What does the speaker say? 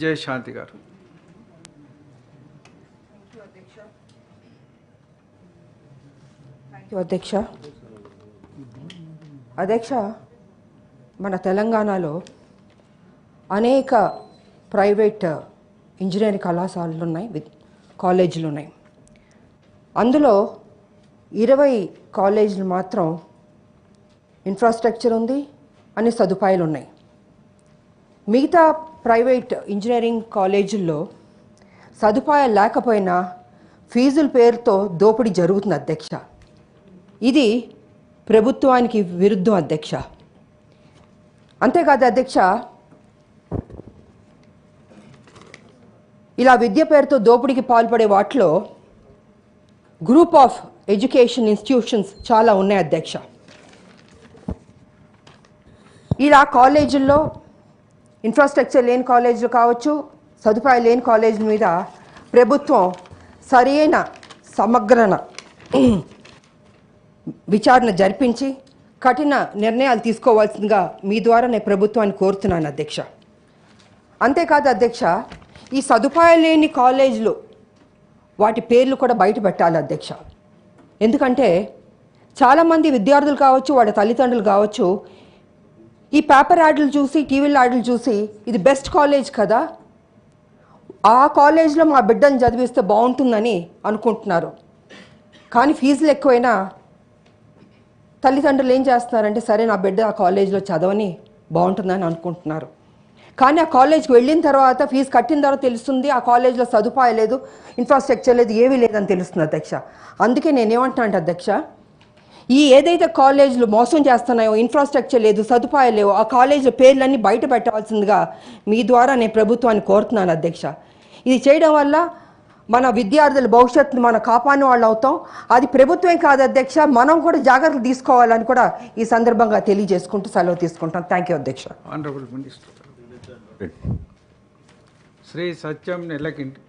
జయ శాంతి గారు. అధ్యక్ష, మన తెలంగాణలో అనేక ప్రైవేట్ ఇంజనీరింగ్ కళాశాలలు ఉన్నాయి, కాలేజీలు ఉన్నాయి. అందులో 20 కాలేజీలు మాత్రం ఇన్ఫ్రాస్ట్రక్చర్ ఉంది, అన్ని సదుపాయాలు ఉన్నాయి. మిగతా ప్రైవేట్ ఇంజనీరింగ్ కాలేజీల్లో సదుపాయాలు లేకపోయినా ఫీజుల పేరుతో దోపిడీ జరుగుతుంది అధ్యక్ష. ఇది ప్రభుత్వానికి విరుద్ధం అధ్యక్ష. అంతేకాదు అధ్యక్ష, ఇలా విద్య పేరుతో దోపిడీకి పాల్పడే వాటిలో గ్రూప్ ఆఫ్ ఎడ్యుకేషన్ ఇన్స్టిట్యూషన్స్ చాలా ఉన్నాయి అధ్యక్ష. ఇలా కాలేజీల్లో ఇన్ఫ్రాస్ట్రక్చర్ లేని కాలేజీలు కావచ్చు, సదుపాయాలు లేని కాలేజీల మీద ప్రభుత్వం సరైన సమగ్రన విచారణ జరిపించి కఠిన నిర్ణయాలు తీసుకోవాల్సిందిగా మీ ద్వారా నేను ప్రభుత్వాన్ని కోరుతున్నాను అధ్యక్ష. అంతేకాదు అధ్యక్ష, ఈ సదుపాయాలు లేని కాలేజీలు వాటి పేర్లు కూడా బయట పెట్టాలి అధ్యక్ష. ఎందుకంటే చాలామంది విద్యార్థులు కావచ్చు, వాళ్ళ తల్లిదండ్రులు కావచ్చు, ఈ పేపర్ యాడ్లు చూసి, టీవీల యాడ్లు చూసి ఇది బెస్ట్ కాలేజ్ కదా, ఆ కాలేజ్లో మా బిడ్డను చదివిస్తే బాగుంటుందని అనుకుంటున్నారు. కానీ ఫీజులు ఎక్కువైనా తల్లిదండ్రులు ఏం చేస్తున్నారంటే, సరే నా బిడ్డ ఆ కాలేజ్లో చదవని బాగుంటుందని అనుకుంటున్నారు. కానీ ఆ కాలేజ్కి వెళ్ళిన తర్వాత, ఫీజు కట్టిన తర్వాత తెలుస్తుంది ఆ కాలేజ్లో సదుపాయం లేదు, ఇన్ఫ్రాస్ట్రక్చర్ లేదు, ఏమీ లేదని తెలుస్తుంది అధ్యక్ష. అందుకే నేనేమంటున్నాను అధ్యక్ష, ఈ ఏదైతే కాలేజీలు మోసం చేస్తున్నాయో, ఇన్ఫ్రాస్ట్రక్చర్ లేదు, సదుపాయాలు లేవు, ఆ కాలేజీల పేర్లన్నీ బయట పెట్టాల్సిందిగా మీ ద్వారా నేను ప్రభుత్వాన్ని కోరుతున్నాను అధ్యక్ష. ఇది చేయడం వల్ల మన విద్యార్థుల భవిష్యత్తును మనం కాపాడిన వాళ్ళు అవుతాం. అది ప్రభుత్వం కాదు అధ్యక్ష, మనం కూడా జాగ్రత్తలు తీసుకోవాలని కూడా ఈ సందర్భంగా తెలియజేసుకుంటూ సెలవు తీసుకుంటాం. థ్యాంక్ యూ అధ్యక్ష. ఆనరబుల్ మినిస్టర్ శ్రీ సత్యం నెల్లకింటి.